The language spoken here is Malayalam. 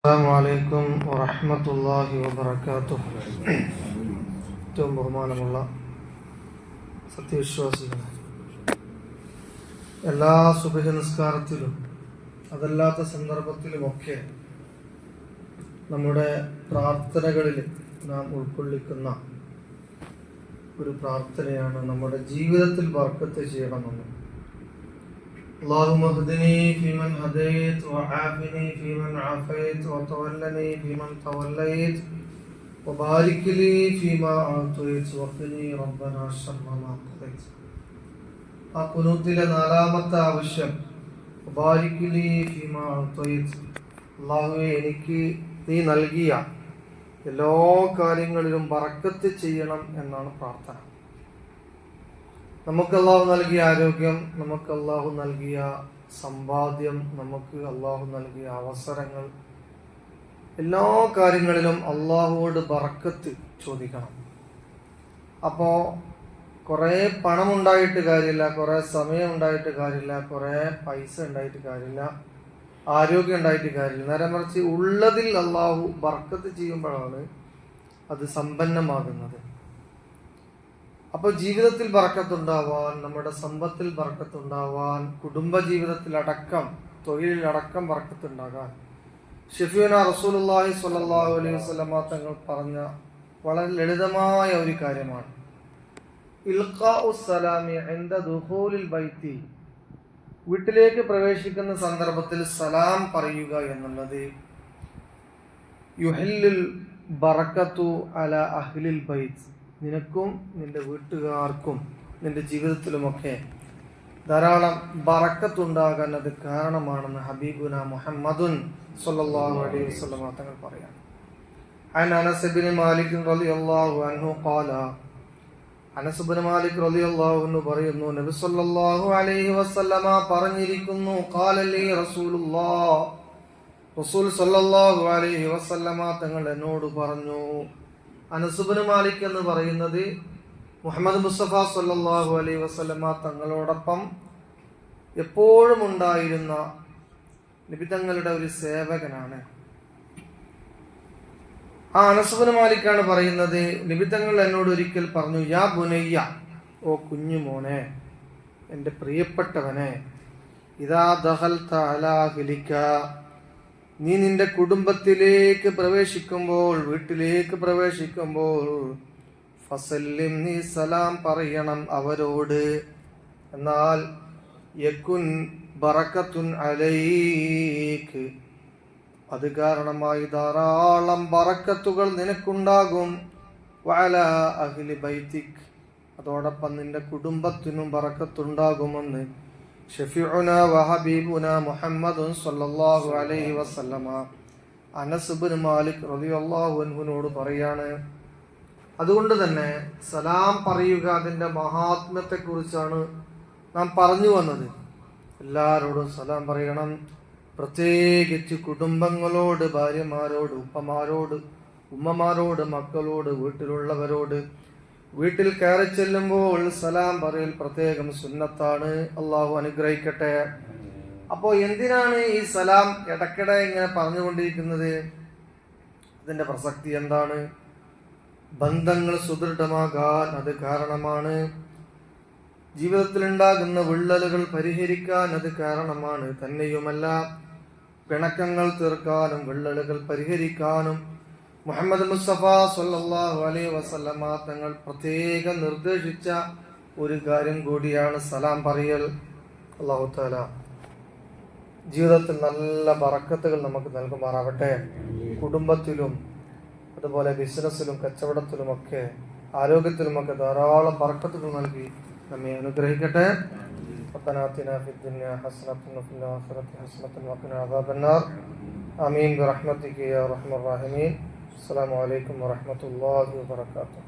അസ്സലാമു വറഹ്മത്തുള്ളാഹി വബറകാതുഹു. ഏറ്റവും ബഹുമാനമുള്ള സത്യവിശ്വാസികൾ, എല്ലാ സുബഹി നിസ്കാരത്തിലും അതല്ലാത്ത സന്ദർഭത്തിലുമൊക്കെ നമ്മുടെ പ്രാർത്ഥനകളിൽ നാം ഉൾക്കൊള്ളിക്കുന്ന ഒരു പ്രാർത്ഥനയാണ് നമ്മുടെ ജീവിതത്തിൽ ബർക്കത്ത് ചെയ്യണമെന്ന്. اللهم اهدني فيمن هديت وعافني فيمن عافيت وتولني فيمن توليت وبارك لي فيما أعطيت وقني ربنا شر ما قضيت. ആ ഖുനൂത്തിലെ നാലാമത്തെ ആവശ്യം وبارك لي فيما أعطيت. അല്ലാഹുവേ, എനിക്ക് നീ നൽകിയ എല്ലാ കാര്യങ്ങളിലും ബർക്കത്ത് ചെയ്യണം എന്നാണ് പ്രാർത്ഥന. നമുക്ക് അല്ലാഹു നൽകിയ ആരോഗ്യം, നമുക്ക് അല്ലാഹു നൽകിയ സമ്പാദ്യം, നമുക്ക് അല്ലാഹു നൽകിയ അവസരങ്ങൾ, എല്ലാ കാര്യങ്ങളിലും അല്ലാഹുവോട് ബർക്കത്ത് ചോദിക്കണം. അപ്പോൾ കുറേ പണം ഉണ്ടായിട്ട് കാര്യമില്ല, കുറേ സമയം ഉണ്ടായിട്ട് കാര്യമില്ല, കുറേ പൈസ ഉണ്ടായിട്ട് കാര്യമില്ല, ആരോഗ്യം ഉണ്ടായിട്ട് കാര്യമില്ല. നേരെ മറിച്ച് ഉള്ളതിൽ അല്ലാഹു ബർക്കത്ത് ചെയ്യുമ്പോഴാണ് അത് സമ്പന്നമാകുന്നത്. അപ്പോൾ ജീവിതത്തിൽ ബർക്കത്തുണ്ടാവാൻ, നമ്മുടെ സമ്പത്തിൽ ബർക്കത്തുണ്ടാവാൻ, കുടുംബ ജീവിതത്തിലടക്കം, തൊഴിലിലടക്കം ബർക്കത്തുണ്ടാകാൻ ഷഫീഉന റസൂലുള്ളാഹി സ്വല്ലല്ലാഹു അലൈഹി വസല്ലമ തങ്ങൾ പറഞ്ഞ വളരെ ലളിതമായ ഒരു കാര്യമാണ് ഇൽഖാഉസ് സലാമി ഇൻദ ദുഖൂലിൽ ബൈത്തി. വീട്ടിലേക്ക് പ്രവേശിക്കുന്ന സന്ദർഭത്തിൽ സലാം പറയുക എന്നുള്ളത് യുഹില്ലുൽ ബറക്കത്തു അലാ അഹ്ലിൽ ബൈത്ത്. നിനക്കും നിന്റെ വീട്ടുകാർക്കും നിന്റെ ജീവിതത്തിലുമൊക്കെ ധാരാളം ബറക്കത്തുണ്ടാകാൻ അത് കാരണമാണെന്ന് ഹബീബുന മുഹമ്മദുൻ സ്വല്ലല്ലാഹു അലൈഹി വസല്ലം തങ്ങൾ പറയാം. അനസ് ഇബ്നു മാലിക് റളിയല്ലാഹു അൻഹു ഖാല, അനസ് ഇബ്നു മാലിക് റളിയല്ലാഹു അൻഹു പറയുന്നു, നബി സ്വല്ലല്ലാഹു അലൈഹി വസല്ലമ പറഞ്ഞിരിക്കുന്നു, ഖാല ലി റസൂലുള്ളാഹ്, റസൂൽ സ്വല്ലല്ലാഹു അലൈഹി വസല്ലമ തങ്ങൾ എന്നോട് പറഞ്ഞു. അനസ് ഇബ്നു മാലിക് എന്ന് പറയുന്നത് മുഹമ്മദ് മുസ്തഫ സ്വല്ലല്ലാഹു അലൈഹി വസല്ലമ തങ്ങളോടൊപ്പം എപ്പോഴും ഉണ്ടായിരുന്ന നബി തങ്ങളുടെ ഒരു സേവകനാണ്. ആ അനസ് ഇബ്നു മാലിക്കാണ് പറയുന്നത്, നബി തങ്ങൾ എന്നോട് ഒരിക്കൽ പറഞ്ഞു, യാ ബുനയ്യ, ഓ കുഞ്ഞു മോനെ, എൻ്റെ പ്രിയപ്പെട്ടവനെ, ഇദാ ദഖൽത അലാ അഹ്ലിക, നീ നിന്റെ കുടുംബത്തിലേക്ക് പ്രവേശിക്കുമ്പോൾ, വീട്ടിലേക്ക് പ്രവേശിക്കുമ്പോൾ, ഫസല്ലിം, നീ സലാം പറയണം അവരോട്. എന്നാൽ യകുൻ ബറകത്തുൻ അലൈക്, അത് കാരണമായി ധാരാളം ബറക്കത്തുകൾ നിനക്കുണ്ടാകും. വഅലാ അഹ്ലി ബൈതിക്, അതോടൊപ്പം നിന്റെ കുടുംബത്തിനും ബറക്കത്തുണ്ടാകുമെന്ന് ഷഫീഉന വഹബീബുന മുഹമ്മദുൻ സ്വല്ലല്ലാഹു അലൈഹി വസല്ലമ അനസ് ഇബ്നു മാലിക് റളിയല്ലാഹു അൻഹുവിനോട് പറയാണ്. അതുകൊണ്ട് തന്നെ സലാം പറയുക, അതിൻ്റെ മഹാത്മ്യത്തെക്കുറിച്ചാണ് നാം പറഞ്ഞു വന്നത്. എല്ലാവരോടും സലാം പറയണം, പ്രത്യേകിച്ച് കുടുംബങ്ങളോട്, ഭാര്യമാരോട്, ഉപ്പമാരോട്, ഉമ്മമാരോട്, മക്കളോട്, വീട്ടിലുള്ളവരോട്. വീട്ടിൽ കയറി ചെല്ലുമ്പോൾ സലാം പറയൽ പ്രത്യേകം സുന്നത്താണ്. അള്ളാഹു അനുഗ്രഹിക്കട്ടെ. അപ്പോൾ എന്തിനാണ് ഈ സലാം ഇടയ്ക്കിടെ ഇങ്ങനെ പറഞ്ഞുകൊണ്ടിരിക്കുന്നത്? അതിൻ്റെ പ്രസക്തി എന്താണ്? ബന്ധങ്ങൾ സുദൃഢമാകാൻ അത് കാരണമാണ്. ജീവിതത്തിൽ ഉണ്ടാകുന്ന വിള്ളലുകൾ പരിഹരിക്കാൻ അത് കാരണമാണ്. തന്നെയുമല്ല, പിണക്കങ്ങൾ തീർക്കാനും വിള്ളലുകൾ പരിഹരിക്കാനും മുഹമ്മദ് മുസ്തഫ സ്വല്ലല്ലാഹു അലൈഹി വസല്ലമ തങ്ങൾ പ്രത്യേകം നിർദ്ദേശിച്ച ഒരു കാര്യം കൂടിയാണ് സലാം പറയൽ. അല്ലാഹു തആല ജീവിതത്തിൽ നല്ല ബറക്കത്തുകൾ നമുക്ക് നൽകുമാറാവട്ടെ. കുടുംബത്തിലും അതുപോലെ ബിസിനസ്സിലും കച്ചവടത്തിലുമൊക്കെ ആരോഗ്യത്തിലുമൊക്കെ ധാരാളം ബറക്കത്തുകൾ നൽകി നമ്മെ അനുഗ്രഹിക്കട്ടെ. റബ്ബനാ ആതിനാ ഫിദ് ദുനിയാ ഹസനത്തൻ വഫിൽ ആഖിറതി ഹസനത്തൻ വഖിനാ അദാബന്നാർ. ആമീൻ ബിറഹ്മതിക യാ അർഹമർ റഹീമീൻ. അസ്സലാമു അലൈക്കും വറഹ്മത്തുള്ളാഹി വബറകാതുഹു.